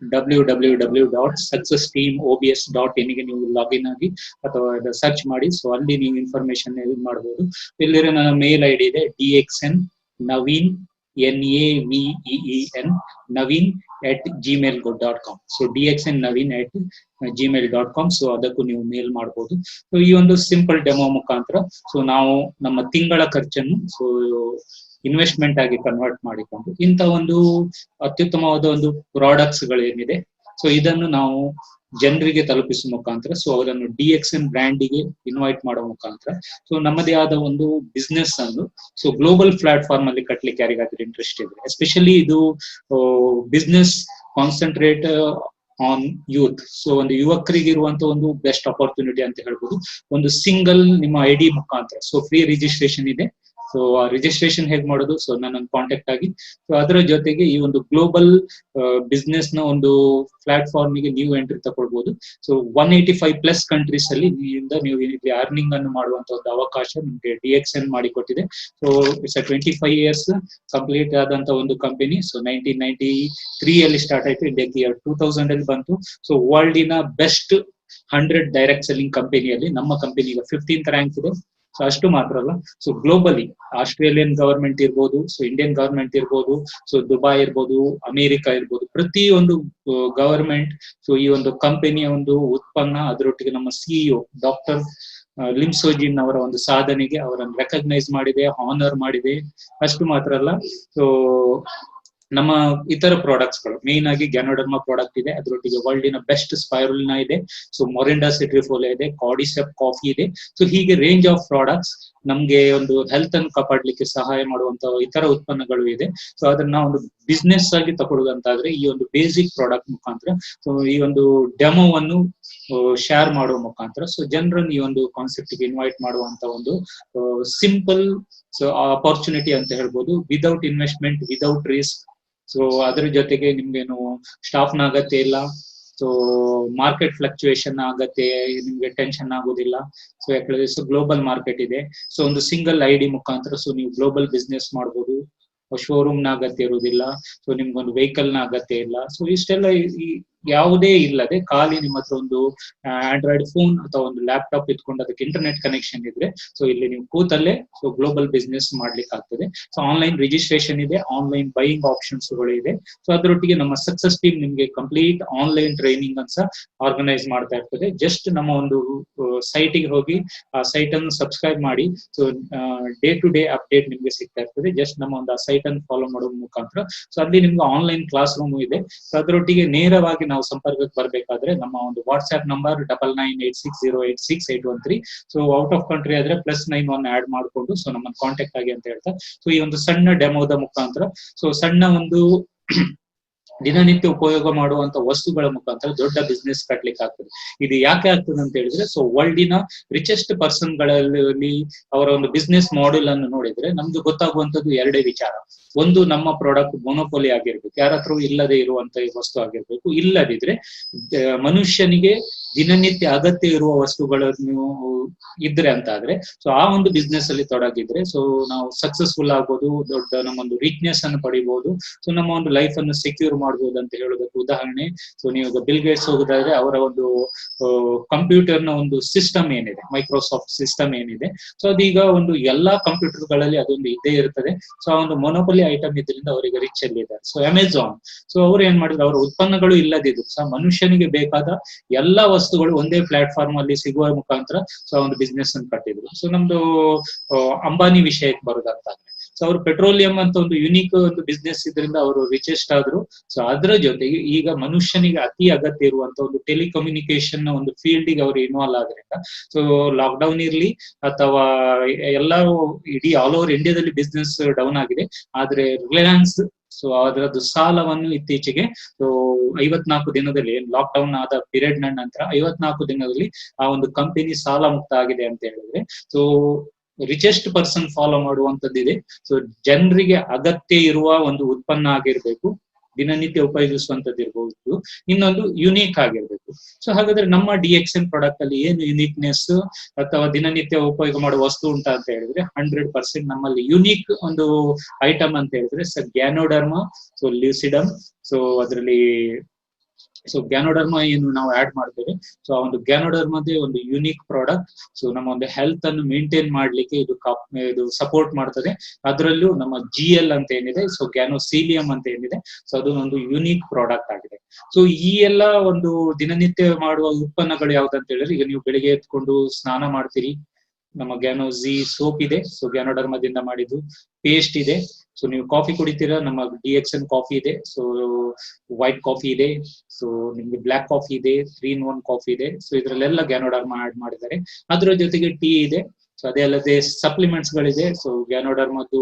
www.successteamobs.in ಗೆ ನೀವು ಲಾಗಿನ್ ಆಗಿ ಅಥವಾ ಸರ್ಚ್ ಮಾಡಿ. ಸೊ ಅಲ್ಲಿ ನೀವು ಇನ್ಫಾರ್ಮೇಶನ್ ಯೂಸ್ ಮಾಡಬಹುದು. ಇಲ್ಲದೆ ನನ್ನ ಮೇಲ್ ಐಡಿ ಇದೆ DXN Naveen NAVEEN Naveen @gmail.com. So DXN Naveen @gmail.com. So ಅದಕ್ಕೂ ನೀವು ಮೇಲ್ ಮಾಡಬಹುದು. ಸೊ ಈ ಒಂದು ಸಿಂಪಲ್ ಡೆಮೋ ಮುಖಾಂತರ ಸೊ ನಾವು ನಮ್ಮ ತಿಂಗಳ ಖರ್ಚನ್ನು ಸೊ ಇನ್ವೆಸ್ಟ್ಮೆಂಟ್ ಆಗಿ ಕನ್ವರ್ಟ್ ಮಾಡಿಕೊಂಡು ಇಂಥ ಒಂದು ಅತ್ಯುತ್ತಮವಾದ ಒಂದು ಪ್ರಾಡಕ್ಟ್ಸ್ ಗಳೇನಿದೆ ಸೊ ಇದನ್ನು ನಾವು ಜನರಿಗೆ ತಲುಪಿಸುವ ಮುಖಾಂತರ ಸೊ ಅವರನ್ನು DXN ಬ್ರ್ಯಾಂಡಿಗೆ ಇನ್ವೈಟ್ ಮಾಡೋ ಮುಖಾಂತರ ಸೊ ನಮ್ಮದೇ ಆದ ಒಂದು ಬಿಸ್ನೆಸ್ ಅನ್ನು ಸೊ ಗ್ಲೋಬಲ್ ಪ್ಲಾಟ್ಫಾರ್ಮ್ ಅಲ್ಲಿ ಕಟ್ಲಿಕ್ಕೆ ಯಾರಿಗಾದ್ರೂ ಇಂಟ್ರೆಸ್ಟ್ ಇದ್ರೆ, ಎಸ್ಪೆಷಲಿ ಇದು business concentrate on youth. So ಒಂದು ಯುವಕರಿಗೆ ಇರುವಂತ ಒಂದು ಬೆಸ್ಟ್ ಅಪರ್ಚುನಿಟಿ ಅಂತ ಹೇಳ್ಬೋದು. ಒಂದು ಸಿಂಗಲ್ ನಿಮ್ಮ ID ಮುಖಾಂತರ ಸೊ ಫ್ರೀ ರಿಜಿಸ್ಟ್ರೇಷನ್ ಇದೆ. ಸೊ ಆ ರಿಜಿಸ್ಟ್ರೇಷನ್ ಹೇಗೆ ಮಾಡೋದು, ಸೊ ನನ್ನ ಕಾಂಟ್ಯಾಕ್ಟ್ ಆಗಿ. ಸೊ ಅದರ ಜೊತೆಗೆ ಈ ಒಂದು ಗ್ಲೋಬಲ್ ಬಿಸ್ನೆಸ್ ನ ಒಂದು ಪ್ಲಾಟ್ಫಾರ್ಮ್ ಗೆ ನೀವು ಎಂಟ್ರಿ ತಗೊಳ್ಬಹುದು. ಸೊ 185+ ಕಂಟ್ರೀಸ್ ಅಲ್ಲಿ ನೀವು ಇಲ್ಲಿ ಅರ್ನಿಂಗ್ ಅನ್ನು ಮಾಡುವಂತ ಒಂದು ಅವಕಾಶ ನಿಮ್ಗೆ DXN ಮಾಡಿಕೊಟ್ಟಿದೆ. ಸೊ ಇಟ್ಸ್ 25 years ಕಂಪ್ಲೀಟ್ ಆದಂತ ಒಂದು ಕಂಪನಿ. ಸೊ 1993 ಅಲ್ಲಿ ಸ್ಟಾರ್ಟ್ ಆಯ್ತು, ಇಂಡಿಯಾಕ್ಕೆ 2000 ಅಲ್ಲಿ ಬಂತು. ಸೊ ವರ್ಲ್ಡಿನ ಬೆಸ್ಟ್ 100 ಡೈರೆಕ್ಟ್ ಸೆಲ್ಲಿಂಗ್ ಕಂಪನಿಯಲ್ಲಿ ನಮ್ಮ ಕಂಪನಿ ಈಗ 15th ರ್ಯಾಂಕ್ ಇದೆ. ಸೊ ಅಷ್ಟು ಮಾತ್ರ ಅಲ್ಲ, ಸೊ ಗ್ಲೋಬಲಿ ಆಸ್ಟ್ರೇಲಿಯನ್ ಗವರ್ಮೆಂಟ್ ಇರ್ಬೋದು, ಸೊ ಇಂಡಿಯನ್ ಗವರ್ಮೆಂಟ್ ಇರ್ಬೋದು, ಸೊ ದುಬೈ ಇರ್ಬೋದು, ಅಮೆರಿಕ ಇರ್ಬೋದು, ಪ್ರತಿಯೊಂದು ಗವರ್ಮೆಂಟ್ ಸೊ ಈ ಒಂದು ಕಂಪನಿಯ ಒಂದು ಉತ್ಪನ್ನ ಅದರೊಟ್ಟಿಗೆ ನಮ್ಮ CEO ಡಾಕ್ಟರ್ ಲಿಮ್ ಸೋಜಿನ್ ಅವರ ಒಂದು ಸಾಧನೆಗೆ ಅವರನ್ನು ರೆಕಗ್ನೈಸ್ ಮಾಡಿದೆ, ಹಾನರ್ ಮಾಡಿದೆ. ಅಷ್ಟು ಮಾತ್ರ ಅಲ್ಲ, ಸೊ ನಮ್ಮ ಇತರ ಪ್ರಾಡಕ್ಟ್ಸ್ ಗಳು ಮೇನ್ ಆಗಿ ಗ್ಯಾನೋಡರ್ಮಾ ಪ್ರಾಡಕ್ಟ್ ಇದೆ, ಅದರೊಟ್ಟಿಗೆ ವರ್ಲ್ಡಿನ ಬೆಸ್ಟ್ ಸ್ಪೈರುಲಿನಾ ಇದೆ, ಸೊ ಮೊರಿಂಡಾ ಸಿಟ್ರಿಫೋಲಿಯಾ ಇದೆ, ಕಾರ್ಡಿಸೆಪ್ ಕಾಫಿ ಇದೆ. ಸೊ ಹೀಗೆ ರೇಂಜ್ ಆಫ್ ಪ್ರಾಡಕ್ಟ್ಸ್ ನಮ್ಗೆ ಒಂದು ಹೆಲ್ತ್ ಅನ್ನು ಕಾಪಾಡ್ಲಿಕ್ಕೆ ಸಹಾಯ ಮಾಡುವಂತ ಇತರ ಉತ್ಪನ್ನಗಳು ಇದೆ. ಸೊ ಅದನ್ನ ಒಂದು ಬಿಸ್ನೆಸ್ ಆಗಿ ತಗೊಳ್ಳೋದಂತಾದ್ರೆ ಈ ಒಂದು ಬೇಸಿಕ್ ಪ್ರಾಡಕ್ಟ್ ಮುಖಾಂತರ ಸೊ ಈ ಒಂದು ಡೆಮೋವನ್ನು ಶೇರ್ ಮಾಡುವ ಮುಖಾಂತರ ಸೊ ಜನರನ್ನು ಈ ಒಂದು ಕಾನ್ಸೆಪ್ಟ್ ಗೆ ಇನ್ವೈಟ್ ಮಾಡುವಂತ ಒಂದು ಸಿಂಪಲ್ ಸೊ ಅಪರ್ಚುನಿಟಿ ಅಂತ ಹೇಳ್ಬೋದು. Without investment, without risk. So ಅದರ ಜೊತೆಗೆ ನಿಮ್ಗೇನು ಸ್ಟಾಫ್ನ ಅಗತ್ಯ ಇಲ್ಲ. ಸೊ ಮಾರ್ಕೆಟ್ ಫ್ಲಕ್ಚುಯೇಷನ್ ಆಗತ್ತೆ, ನಿಮ್ಗೆ ಟೆನ್ಷನ್ ಆಗೋದಿಲ್ಲ. ಸೊ ಯಾಕಂದ್ರೆ ಸೊ ಗ್ಲೋಬಲ್ ಮಾರ್ಕೆಟ್ ಇದೆ. ಸೊ ಒಂದು ಸಿಂಗಲ್ ID ಮುಖಾಂತರ ಸೊ ನೀವು ಗ್ಲೋಬಲ್ ಬಿಸ್ನೆಸ್ ಮಾಡ್ಬೋದು. ಶೋರೂಮ್ ನ ಅಗತ್ಯ ಇರುವುದಿಲ್ಲ. ಸೊ ನಿಮ್ಗೊಂದು ವೆಹಿಕಲ್ ನ ಅಗತ್ಯ ಇಲ್ಲ. ಸೊ ಇಷ್ಟೆಲ್ಲ ಯಾವುದೇ ಇಲ್ಲದೆ ಖಾಲಿ ನಿಮ್ಮ ಹತ್ರ ಒಂದು ಆಂಡ್ರಾಯ್ಡ್ ಫೋನ್ ಅಥವಾ ಒಂದು ಲ್ಯಾಪ್ಟಾಪ್ ಇಟ್ಕೊಂಡು ಅದಕ್ಕೆ ಇಂಟರ್ನೆಟ್ ಕನೆಕ್ಷನ್ ಇದ್ರೆ ಸೊ ಇಲ್ಲಿ ನೀವು ಕೂತಲ್ಲೇ ಸೊ ಗ್ಲೋಬಲ್ ಬಿಸ್ನೆಸ್ ಮಾಡ್ಲಿಕ್ಕೆ ಆಗ್ತದೆ. ಸೊ ಆನ್ಲೈನ್ ರಿಜಿಸ್ಟ್ರೇಷನ್ ಇದೆ, ಆನ್ಲೈನ್ ಬೈಯಿಂಗ್ ಆಪ್ಷನ್ಸ್ ಗಳು ಇದೆ. ಸೊ ಅದರೊಟ್ಟಿಗೆ ನಮ್ಮ ಸಕ್ಸಸ್ ಟೀಮ್ ನಿಮ್ಗೆ ಕಂಪ್ಲೀಟ್ ಆನ್ಲೈನ್ ಟ್ರೈನಿಂಗ್ ಅನ್ನು ಸಹ ಆರ್ಗನೈಸ್ ಮಾಡ್ತಾ ಇರ್ತದೆ. ಜಸ್ಟ್ ನಮ್ಮ ಒಂದು ಸೈಟಿಗೆ ಹೋಗಿ ಆ ಸೈಟ್ ಅನ್ನು ಸಬ್ಸ್ಕ್ರೈಬ್ ಮಾಡಿ. So day to day update ನಿಮ್ಗೆ ಸಿಗ್ತಾ ಇರ್ತದೆ. ಜಸ್ಟ್ ನಮ್ಮ ಒಂದು ಆ ಸೈಟ್ ಅನ್ನು ಫಾಲೋ ಮಾಡೋ ಮುಖಾಂತರ ಸೊ ಅಲ್ಲಿ ನಿಮ್ಗೆ ಆನ್ಲೈನ್ ಕ್ಲಾಸ್ ರೂಮ್ ಇದೆ. ಸೊ ಅದರೊಟ್ಟಿಗೆ ನೇರವಾಗಿ ನಾವು ಸಂಪರ್ಕಕ್ಕೆ ಬರಬೇಕಾದ್ರೆ ನಮ್ಮ ಒಂದು WhatsApp number 9986086813. So out of country ಆದ್ರೆ +91 ಆಡ್ ಮಾಡಿಕೊಂಡು ಸೊ ನಮ್ಮನ್ನು ಕಾಂಟ್ಯಾಕ್ಟ್ ಆಗಿ ಅಂತ ಹೇಳ್ತಾ ಸೊ ಈ ಒಂದು ಸಣ್ಣ ಡೆಮೋದ ಮುಖಾಂತರ ಸೊ ಸಣ್ಣ ಒಂದು ದಿನನಿತ್ಯ ಉಪಯೋಗ ಮಾಡುವಂತ ವಸ್ತುಗಳ ಮುಖಾಂತರ ದೊಡ್ಡ ಬಿಸ್ನೆಸ್ ಕಟ್ಲಿಕ್ಕೆ ಆಗ್ತದೆ. ಇದು ಯಾಕೆ ಆಗ್ತದೆ ಅಂತ ಹೇಳಿದ್ರೆ ಸೊ ವರ್ಲ್ಡಿನ ರಿಚೆಸ್ಟ್ ಪರ್ಸನ್ ಗಳಲ್ಲಿ ಅವರ ಒಂದು ಬಿಸ್ನೆಸ್ ಮಾಡೆಲ್ ಅನ್ನು ನೋಡಿದ್ರೆ ನಮ್ಗೆ ಗೊತ್ತಾಗುವಂತದ್ದು ಎರಡೇ ವಿಚಾರ. ಒಂದು, ನಮ್ಮ ಪ್ರಾಡಕ್ಟ್ ಮೊನೋಪೊಲಿ ಆಗಿರ್ಬೇಕು, ಯಾರ ಹತ್ರ ಇಲ್ಲದೆ ಇರುವಂತ ವಸ್ತು ಆಗಿರ್ಬೇಕು. ಇಲ್ಲದಿದ್ರೆ ಮನುಷ್ಯನಿಗೆ ದಿನನಿತ್ಯ ಅಗತ್ಯ ಇರುವ ವಸ್ತುಗಳನ್ನು ಇದ್ರೆ ಅಂತ ಆದ್ರೆ ಸೊ ಆ ಒಂದು ಬಿಸ್ನೆಸ್ ಅಲ್ಲಿ ತೊಡಗಿದ್ರೆ ಸೊ ನಾವು ಸಕ್ಸಸ್ಫುಲ್ ಆಗ್ಬೋದು, ದೊಡ್ಡ ನಮ್ಮೊಂದು ರಿಚ್ನೆಸ್ ಅನ್ನು ಪಡಿಬಹುದು. ಸೊ ನಮ್ಮ ಒಂದು ಲೈಫ್ ಅನ್ನು ಸೆಕ್ಯೂರ್ ಮಾಡಬಹುದು ಅಂತ ಹೇಳೋದಕ್ಕೆ ಉದಾಹರಣೆ. ಸೊ ನೀವು ಬಿಲ್ ಗೇಟ್ಸ್ ಹೋಗೋದಾದ್ರೆ ಅವರ ಒಂದು ಕಂಪ್ಯೂಟರ್ ನ ಒಂದು ಸಿಸ್ಟಮ್ ಏನಿದೆ, ಮೈಕ್ರೋಸಾಫ್ಟ್ ಸಿಸ್ಟಮ್ ಏನಿದೆ, ಸೊ ಅದೀಗ ಒಂದು ಎಲ್ಲಾ ಕಂಪ್ಯೂಟರ್ ಗಳಲ್ಲಿ ಅದೊಂದು ಇದ್ದೇ ಇರ್ತದೆ. ಸೊ ಆ ಒಂದು ಮೊನೋಪೊಲಿ ಅಲ್ಲಿ ಐಟಮ್ ಇದ್ರಿಂದ ಅವರಿಗೆ ರಿಚ್ ಅಲ್ಲಿ ಇದ್ದಾರೆ. ಸೊ ಅಮೆಝಾನ್, ಸೊ ಅವ್ರು ಏನ್ ಮಾಡಿದ್ರು, ಅವರ ಉತ್ಪನ್ನಗಳು ಇಲ್ಲದಿದ್ರು ಸಹ ಮನುಷ್ಯನಿಗೆ ಬೇಕಾದ ಎಲ್ಲಾ ವಸ್ತುಗಳು ಒಂದೇ ಪ್ಲಾಟ್ಫಾರ್ಮ್ ಅಲ್ಲಿ ಸಿಗುವ ಮುಖಾಂತರ ಸೊ ಒಂದು ಬಿಸ್ನೆಸ್ ಅನ್ನು ಕಟ್ಟಿದ್ರು. ಸೊ ನಮ್ದು ಅಂಬಾನಿ ವಿಷಯಕ್ಕೆ ಬರೋದಂತಾದ್ರೆ, ಸೊ ಅವರು ಪೆಟ್ರೋಲಿಯಂ ಅಂತ ಒಂದು ಯುನೀಕ್ ಒಂದು ಬಿಸ್ನೆಸ್ ಇದರಿಂದ ಅವರು ರಿಚೆಸ್ಟ್ ಆದ್ರು. ಸೊ ಅದರ ಜೊತೆಗೆ ಈಗ ಮನುಷ್ಯನಿಗೆ ಅತಿ ಅಗತ್ಯ ಇರುವಂತ ಒಂದು ಟೆಲಿಕಮ್ಯುನಿಕೇಶನ್ ಒಂದು ಫೀಲ್ಡ್ ಗೆ ಅವರು ಇನ್ವಾಲ್ವ್ ಆದ್ರಿಂದ, ಸೊ ಲಾಕ್ಡೌನ್ ಇರ್ಲಿ ಅಥವಾ ಎಲ್ಲರೂ ಇಡೀ ಆಲ್ ಓವರ್ ಇಂಡಿಯಾದಲ್ಲಿ ಬಿಸ್ನೆಸ್ ಡೌನ್ ಆಗಿದೆ. ಆದ್ರೆ ರಿಲಯನ್ಸ್ ಸೊ ಅದರದ್ದು ಸಾಲವನ್ನು ಇತ್ತೀಚೆಗೆ 54 ದಿನದಲ್ಲಿ ಲಾಕ್ ಡೌನ್ ಆದ ಪೀರಿಯಡ್ ನಂತರ 54 ದಿನದಲ್ಲಿ ಆ ಒಂದು ಕಂಪನಿ ಸಾಲ ಮುಕ್ತ ಆಗಿದೆ ಅಂತ ಹೇಳಿದ್ರೆ, ಸೊ ರಿಚೆಸ್ಟ್ ಪರ್ಸನ್ ಫಾಲೋ ಮಾಡುವಂತದ್ದಿದೆ. ಸೊ ಜನರಿಗೆ ಅಗತ್ಯ ಇರುವ ಒಂದು ಉತ್ಪನ್ನ ಆಗಿರ್ಬೇಕು, ದಿನನಿತ್ಯ ಉಪಯೋಗಿಸುವಂತದ್ದು ಇರ್ಬಹುದು, ಇನ್ನೊಂದು ಯುನೀಕ್ ಆಗಿರ್ಬೇಕು. ಸೊ ಹಾಗಾದ್ರೆ ನಮ್ಮ DXN ಪ್ರಾಡಕ್ಟ್ ಅಲ್ಲಿ ಏನು ಯುನೀಕ್ನೆಸ್ ಅಥವಾ ದಿನನಿತ್ಯ ಉಪಯೋಗ ಮಾಡುವ ವಸ್ತು ಉಂಟ ಅಂತ ಹೇಳಿದ್ರೆ 100% ನಮ್ಮಲ್ಲಿ ಯುನೀಕ್ ಒಂದು ಐಟಮ್ ಅಂತ ಹೇಳಿದ್ರೆ ಗ್ಯಾನೋಡರ್ಮಾ, ಸೊ ಲ್ಯೂಸಿಡಮ್. ಸೊ ಅದರಲ್ಲಿ ಸೊ ಗ್ಯಾನೋಡರ್ಮಾ ಏನು ನಾವು ಆಡ್ ಮಾಡ್ತೇವೆ, ಸೊ ಆ ಒಂದು ಗ್ಯಾನೋಡರ್ಮಾದೇ ಒಂದು ಯುನೀಕ್ ಪ್ರಾಡಕ್ಟ್. ಸೊ ನಮ್ಮ ಒಂದು ಹೆಲ್ತ್ ಅನ್ನು ಮೇಂಟೈನ್ ಮಾಡ್ಲಿಕ್ಕೆ ಇದು ಸಪೋರ್ಟ್ ಮಾಡ್ತದೆ. ಅದರಲ್ಲೂ ನಮ್ಮ GL ಅಂತ ಏನಿದೆ, ಸೊ ಗ್ಯಾನೋಸೀಲಿಯಂ ಅಂತ ಏನಿದೆ, ಸೊ ಅದು ಒಂದು ಯುನೀಕ್ ಪ್ರಾಡಕ್ಟ್ ಆಗಿದೆ. ಸೊ ಈ ಎಲ್ಲ ಒಂದು ದಿನನಿತ್ಯ ಮಾಡುವ ಉತ್ಪನ್ನಗಳು ಯಾವ್ದಂತ ಹೇಳಿದ್ರೆ, ಈಗ ನೀವು ಬೆಳಿಗ್ಗೆ ಎತ್ಕೊಂಡು ಸ್ನಾನ ಮಾಡ್ತೀರಿ, ನಮ್ಮ ಗ್ಯಾನೋಜಿ ಸೋಪ್ ಇದೆ, ಸೊ ಗ್ಯಾನೋಡರ್ಮಾದಿಂದ ಮಾಡಿದ್ದು. ಪೇಸ್ಟ್ ಇದೆ. ಸೊ ನೀವು ಕಾಫಿ ಕುಡಿತೀರಾ, ನಮ್ಮ DXN ಕಾಫಿ ಇದೆ. ಸೊ ವೈಟ್ ಕಾಫಿ ಇದೆ, ಸೊ ನಿಮ್ಗೆ ಬ್ಲಾಕ್ ಕಾಫಿ ಇದೆ, 3-in-1 ಕಾಫಿ ಇದೆ. ಸೊ ಇದ್ರಲ್ಲೆಲ್ಲ ಗ್ಯಾನೋಡರ್ಮಾ ಆಡ್ ಮಾಡಿದ್ದಾರೆ. ಅದ್ರ ಜೊತೆಗೆ ಟೀ ಇದೆ. ಸೊ ಅದೇ ಅಲ್ಲದೆ ಸಪ್ಲಿಮೆಂಟ್ಸ್ ಗಳಿದೆ. ಸೊ ಗ್ಯಾನೋಡರ್ಮಾದು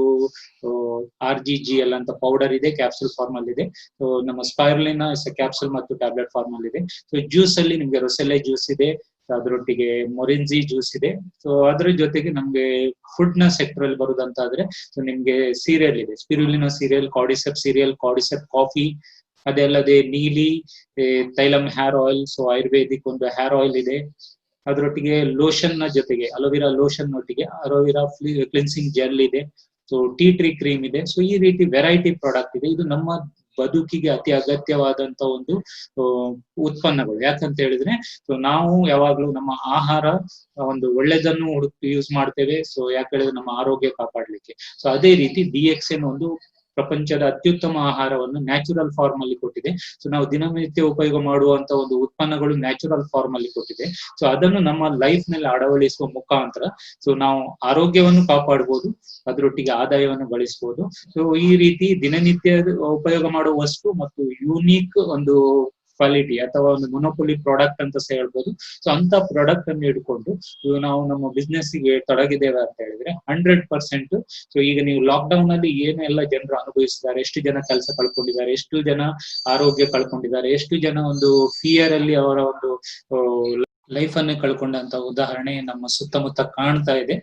RGGL ಅಂತ ಪೌಡರ್ ಇದೆ, ಕ್ಯಾಪ್ಸೂಲ್ ಫಾರ್ಮ್ ಅಲ್ಲಿ ಇದೆ. ಸೊ ನಮ್ಮ ಸ್ಪೈರುಲಿನಾ ಕ್ಯಾಪ್ಸೂಲ್ ಮತ್ತು ಟ್ಯಾಬ್ಲೆಟ್ ಫಾರ್ಮ್ ಅಲ್ಲಿ ಇದೆ. ಸೊ ಜ್ಯೂಸ್ ಅಲ್ಲಿ ನಿಮ್ಗೆ ರೊಸೆಲೆ ಜ್ಯೂಸ್ ಇದೆ, ಅದರೊಟ್ಟಿಗೆ ಮೊರಿಂಜಿ ಜ್ಯೂಸ್ ಇದೆ. ಸೊ ಅದ್ರ ಜೊತೆಗೆ ನಮ್ಗೆ ಫುಡ್ ನ ಸೆಕ್ಟರ್ ಅಲ್ಲಿ ಬರುದಂತಾದ್ರೆ, ಸೊ ನಿಮ್ಗೆ ಸೀರಿಯಲ್ ಇದೆ, ಸ್ಪಿರುಲಿನಾ ಸೀರಿಯಲ್, ಕಾರ್ಡಿಸೆಪ್ ಸೀರಿಯಲ್, ಕಾರ್ಡಿಸೆಪ್ ಕಾಫಿ. ಅದೇ ಅಲ್ಲದೆ ನೀಲಿ ತೈಲಂ ಹೇರ್ ಆಯಿಲ್, ಸೊ ಆಯುರ್ವೇದಿಕ್ ಒಂದು ಹೇರ್ ಆಯಿಲ್ ಇದೆ. ಅದರೊಟ್ಟಿಗೆ ಲೋಷನ್ ನ ಜೊತೆಗೆ ಅಲೋವೆರಾ ಲೋಷನ್ ಒಟ್ಟಿಗೆ ಅಲೋವೆರಾ ಕ್ಲಿನ್ಸಿಂಗ್ ಜೆಲ್ ಇದೆ. ಸೊ ಟೀ ಟ್ರೀ ಕ್ರೀಮ್ ಇದೆ. ಸೊ ಈ ರೀತಿ ವೆರೈಟಿ ಪ್ರಾಡಕ್ಟ್ ಇದೆ. ಇದು ನಮ್ಮ ಬದುಕಿಗೆ ಅತಿ ಅಗತ್ಯವಾದಂತ ಒಂದು ಉತ್ಪನ್ನಗಳು. ಯಾಕಂತ ಹೇಳಿದ್ರೆ, ಸೊ ನಾವು ಯಾವಾಗ್ಲೂ ನಮ್ಮ ಆಹಾರ ಒಂದು ಒಳ್ಳೆದನ್ನು ಯೂಸ್ ಮಾಡ್ತೇವೆ. ಸೊ ಯಾಕೆ ಹೇಳಿದ್ರೆ ನಮ್ಮ ಆರೋಗ್ಯ ಕಾಪಾಡ್ಲಿಕ್ಕೆ. ಸೊ ಅದೇ ರೀತಿ DXN ಒಂದು ಪ್ರಪಂಚದ ಅತ್ಯುತ್ತಮ ಆಹಾರವನ್ನು ನ್ಯಾಚುರಲ್ ಫಾರ್ಮ್ ಅಲ್ಲಿ ಕೊಟ್ಟಿದೆ. ಸೊ ನಾವು ದಿನನಿತ್ಯ ಉಪಯೋಗ ಮಾಡುವಂತ ಒಂದು ಉತ್ಪನ್ನಗಳು ನ್ಯಾಚುರಲ್ ಫಾರ್ಮ್ ಅಲ್ಲಿ ಕೊಟ್ಟಿದೆ. ಸೊ ಅದನ್ನು ನಮ್ಮ ಲೈಫ್ ನಲ್ಲಿ ಅಳವಡಿಸುವ ಮುಖಾಂತರ ಸೊ ನಾವು ಆರೋಗ್ಯವನ್ನು ಕಾಪಾಡಬಹುದು, ಅದರೊಟ್ಟಿಗೆ ಆದಾಯವನ್ನು ಗಳಿಸಬಹುದು. ಸೊ ಈ ರೀತಿ ದಿನನಿತ್ಯ ಉಪಯೋಗ ಮಾಡುವ ವಸ್ತು ಮತ್ತು ಯೂನಿಕ್ ಒಂದು ಕ್ವಾಲಿಟಿ ಅಥವಾ ಒಂದು ಮೊನೋಪೊಲಿ ಪ್ರಾಡಕ್ಟ್ ಅಂತ ಸಹ ಹೇಳ್ಬೋದು. ಸೊ ಅಂತ ಪ್ರಾಡಕ್ಟ್ ಅನ್ನು ಹಿಡ್ಕೊಂಡು ನಾವು ನಮ್ಮ ಬಿಸ್ನೆಸ್ ಗೆ ತೊಡಗಿದ್ದೇವೆ ಅಂತ ಹೇಳಿದ್ರೆ 100%. ಸೊ ಈಗ ನೀವು ಲಾಕ್ ಡೌನ್ ಅಲ್ಲಿ ಏನೆಲ್ಲ ಜನರು ಅನುಭವಿಸಿದ್ದಾರೆ, ಎಷ್ಟು ಜನ ಕೆಲಸ ಕಳ್ಕೊಂಡಿದ್ದಾರೆ, ಎಷ್ಟು ಜನ ಆರೋಗ್ಯ ಕಳ್ಕೊಂಡಿದ್ದಾರೆ, ಎಷ್ಟು ಜನ ಒಂದು ಫಿಯರ್ ಅಲ್ಲಿ ಅವರ ಒಂದು ಲೈಫ್ ಅನ್ನು ಕಳ್ಕೊಂಡಂತ ಉದಾಹರಣೆ ನಮ್ಮ ಸುತ್ತಮುತ್ತ ಕಾಣ್ತಾ ಇದೆ.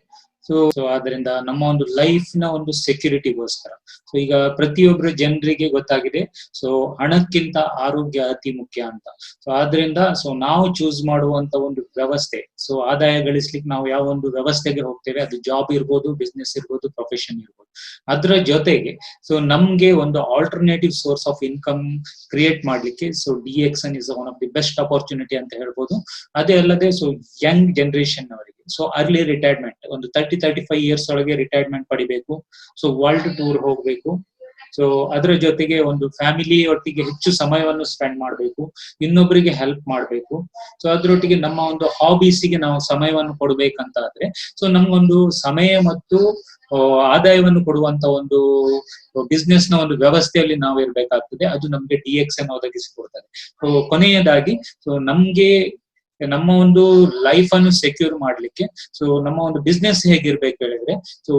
ಸೊ ಆದ್ರಿಂದ ನಮ್ಮ ಒಂದು ಲೈಫ್ ನ ಒಂದು ಸೆಕ್ಯೂರಿಟಿಗೋಸ್ಕರ ಸೊ ಈಗ ಪ್ರತಿಯೊಬ್ಬರು ಜನರಿಗೆ ಗೊತ್ತಾಗಿದೆ, ಸೊ ಹಣಕ್ಕಿಂತ ಆರೋಗ್ಯ ಅತಿ ಮುಖ್ಯ ಅಂತ. ಸೊ ಆದ್ರಿಂದ ಸೊ ನಾವು ಚೂಸ್ ಮಾಡುವಂತ ಒಂದು ವ್ಯವಸ್ಥೆ, ಸೊ ಆದಾಯ ಗಳಿಸ್ಲಿಕ್ಕೆ ನಾವು ಯಾವ ಒಂದು ವ್ಯವಸ್ಥೆಗೆ ಹೋಗ್ತೇವೆ, ಅದು ಜಾಬ್ ಇರ್ಬೋದು, ಬಿಸ್ನೆಸ್ ಇರ್ಬೋದು, ಪ್ರೊಫೆಷನ್ ಇರ್ಬೋದು, ಅದ್ರ ಜೊತೆಗೆ ಸೊ ನಮ್ಗೆ ಒಂದು alternative source of income create ಮಾಡ್ಲಿಕ್ಕೆ so DXN is one of the best opportunity ಅಂತ ಹೇಳ್ಬೋದು. ಅದೇ ಅಲ್ಲದೆ ಸೊ ಯಂಗ್ ಜನರೇಷನ್ ಅವರಿಗೆ ಸೊ ಅರ್ಲಿ ರಿಟೈರ್ಮೆಂಟ್, ಒಂದು 30-35 ಇಯರ್ಸ್ ಒಳಗೆ ರಿಟೈರ್ಮೆಂಟ್ ಪಡಿಬೇಕು, ಸೊ ವರ್ಲ್ಡ್ ಟೂರ್ ಹೋಗ್ಬೇಕು, ಸೊ ಅದರ ಜೊತೆಗೆ ಒಂದು ಫ್ಯಾಮಿಲಿ ಒಟ್ಟಿಗೆ ಹೆಚ್ಚು ಸಮಯವನ್ನು ಸ್ಪೆಂಡ್ ಮಾಡ್ಬೇಕು, ಇನ್ನೊಬ್ಬರಿಗೆ ಹೆಲ್ಪ್ ಮಾಡ್ಬೇಕು. ಸೊ ಅದ್ರೊಟ್ಟಿಗೆ ನಮ್ಮ ಒಂದು ಹಾಬೀಸಿಗೆ ನಾವು ಸಮಯವನ್ನು ಕೊಡ್ಬೇಕಂತ ಆದ್ರೆ ಸೊ ನಮ್ಗೊಂದು ಸಮಯ ಮತ್ತು ಆದಾಯವನ್ನು ಕೊಡುವಂತ ಒಂದು ಬಿಸ್ನೆಸ್ ನ ಒಂದು ವ್ಯವಸ್ಥೆಯಲ್ಲಿ ನಾವು ಇರ್ಬೇಕಾಗ್ತದೆ. ಅದು ನಮ್ಗೆ DXN ಒದಗಿಸಿಕೊಡ್ತದೆ. ಸೊ ಕೊನೆಯದಾಗಿ ಸೊ ನಮ್ಗೆ ನಮ್ಮ ಒಂದು ಲೈಫ್ ಅನ್ನು ಸೆಕ್ಯೂರ್ ಮಾಡ್ಲಿಕ್ಕೆ ಸೊ ನಮ್ಮ ಒಂದು ಬಿಸ್ನೆಸ್ ಹೇಗಿರ್ಬೇಕು ಹೇಳಿದ್ರೆ, ಸೊ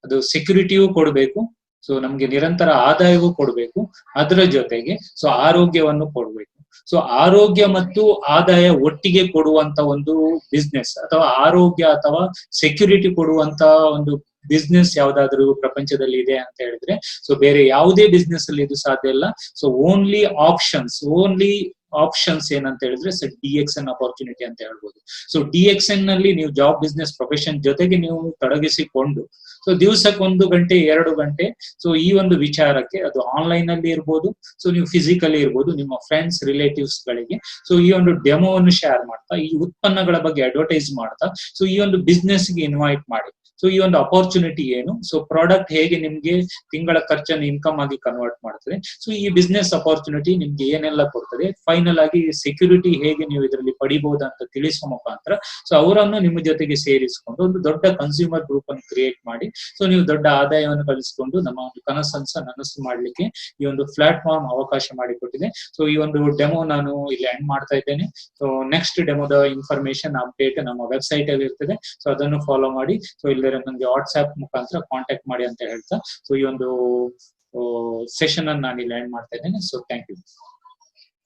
ಅದು ಸೆಕ್ಯೂರಿಟಿಯೂ ಕೊಡ್ಬೇಕು, ಸೊ ನಮ್ಗೆ ನಿರಂತರ ಆದಾಯವೂ ಕೊಡ್ಬೇಕು, ಅದರ ಜೊತೆಗೆ ಸೊ ಆರೋಗ್ಯವನ್ನು ಕೊಡ್ಬೇಕು. ಸೊ ಆರೋಗ್ಯ ಮತ್ತು ಆದಾಯ ಒಟ್ಟಿಗೆ ಕೊಡುವಂತ ಒಂದು ಬಿಸ್ನೆಸ್ ಅಥವಾ ಆರೋಗ್ಯ ಅಥವಾ ಸೆಕ್ಯೂರಿಟಿ ಕೊಡುವಂತ ಒಂದು ಬಿಸ್ನೆಸ್ ಯಾವ್ದಾದ್ರು ಪ್ರಪಂಚದಲ್ಲಿ ಇದೆ ಅಂತ ಹೇಳಿದ್ರೆ ಸೊ ಬೇರೆ ಯಾವುದೇ ಬಿಸ್ನೆಸ್ ಅಲ್ಲಿ ಇದು ಸಾಧ್ಯ ಇಲ್ಲ. ಸೊ ಓನ್ಲಿ ಆಪ್ಷನ್ಸ್ ಏನಂತ ಹೇಳಿದ್ರೆ ಸೊ DXN ಅಪರ್ಚುನಿಟಿ ಅಂತ ಹೇಳ್ಬೋದು. ಸೊ DXN ನಲ್ಲಿ ನೀವು ಜಾಬ್, ಬಿಸ್ನೆಸ್, ಪ್ರೊಫೆಷನ್ ಜೊತೆಗೆ ನೀವು ತೊಡಗಿಸಿಕೊಂಡು ಸೊ ದಿವಸಕ್ಕೆ 1 ಗಂಟೆ 2 ಗಂಟೆ ಸೊ ಈ ಒಂದು ವಿಚಾರಕ್ಕೆ, ಅದು ಆನ್ಲೈನ್ ಅಲ್ಲಿ ಇರ್ಬೋದು, ಸೊ ನೀವು ಫಿಸಿಕಲಿ ಇರ್ಬೋದು, ನಿಮ್ಮ ಫ್ರೆಂಡ್ಸ್ ರಿಲೇಟಿವ್ಸ್ ಗಳಿಗೆ ಸೊ ಈ ಒಂದು ಡೆಮೋವನ್ನು ಶೇರ್ ಮಾಡ್ತಾ, ಈ ಉತ್ಪನ್ನಗಳ ಬಗ್ಗೆ ಅಡ್ವರ್ಟೈಸ್ ಮಾಡ್ತಾ ಸೊ ಈ ಒಂದು ಬಿಸ್ನೆಸ್ ಗೆ ಇನ್ವೈಟ್ ಮಾಡಿ. ಸೊ ಈ ಒಂದು ಅಪರ್ಚುನಿಟಿ ಏನು, ಸೊ ಪ್ರಾಡಕ್ಟ್ ಹೇಗೆ ನಿಮ್ಗೆ ತಿಂಗಳ ಖರ್ಚನ್ನು ಇನ್ಕಮ್ ಆಗಿ ಕನ್ವರ್ಟ್ ಮಾಡ್ತದೆ, ಸೊ ಈ ಬಿಸ್ನೆಸ್ ಅಪರ್ಚುನಿಟಿ ನಿಮ್ಗೆ ಏನೆಲ್ಲ ಕೊಡ್ತದೆ, ಫೈನಲ್ ಆಗಿ ಸೆಕ್ಯೂರಿಟಿ ಹೇಗೆ ನೀವು ಇದರಲ್ಲಿ ಪಡಿಬಹುದು ಅಂತ ತಿಳಿಸುವ ಮುಖಾಂತರ ಸೊ ಅವರನ್ನು ನಿಮ್ಮ ಜೊತೆಗೆ ಸೇರಿಸಿಕೊಂಡು ಒಂದು ದೊಡ್ಡ ಕನ್ಸ್ಯೂಮರ್ ಗ್ರೂಪ್ ಅನ್ನು ಕ್ರಿಯೇಟ್ ಮಾಡಿ ಸೊ ನೀವು ದೊಡ್ಡ ಆದಾಯವನ್ನು ಗಳಿಸಿಕೊಂಡು ನಮ್ಮ ಒಂದು ಕನಸನ್ನು ನನಸು ಮಾಡ್ಲಿಕ್ಕೆ ಈ ಒಂದು ಪ್ಲಾಟ್ಫಾರ್ಮ್ ಅವಕಾಶ ಮಾಡಿಕೊಟ್ಟಿದೆ. ಸೊ ಈ ಒಂದು ಡೆಮೋ ನಾನು ಇಲ್ಲಿ ಎಂಡ್ ಮಾಡ್ತಾ ಇದ್ದೇನೆ. ಸೊ ನೆಕ್ಸ್ಟ್ ಡೆಮೋದ ಇನ್ಫಾರ್ಮೇಶನ್ ಅಪ್ಡೇಟ್ ನಮ್ಮ ವೆಬ್ಸೈಟ್ ಅಲ್ಲಿ ಇರ್ತದೆ, ಸೊ ಅದನ್ನು ಫಾಲೋ ಮಾಡಿ. ಸೊ ಇಲ್ಲದ್ರೆ ನನಗೆ ವಾಟ್ಸ್ಆಪ್ ಮುಖಾಂತರ ಕಾಂಟ್ಯಾಕ್ಟ್ ಮಾಡಿ ಅಂತ ಹೇಳ್ತಾ ಸೊ ಈ ಒಂದು ಸೆಷನ್ ಅನ್ನು ನಾನು ಇಲ್ಲಿ ಎಂಡ್ ಮಾಡ್ತಾ ಇದ್ದೇನೆ. So thank you.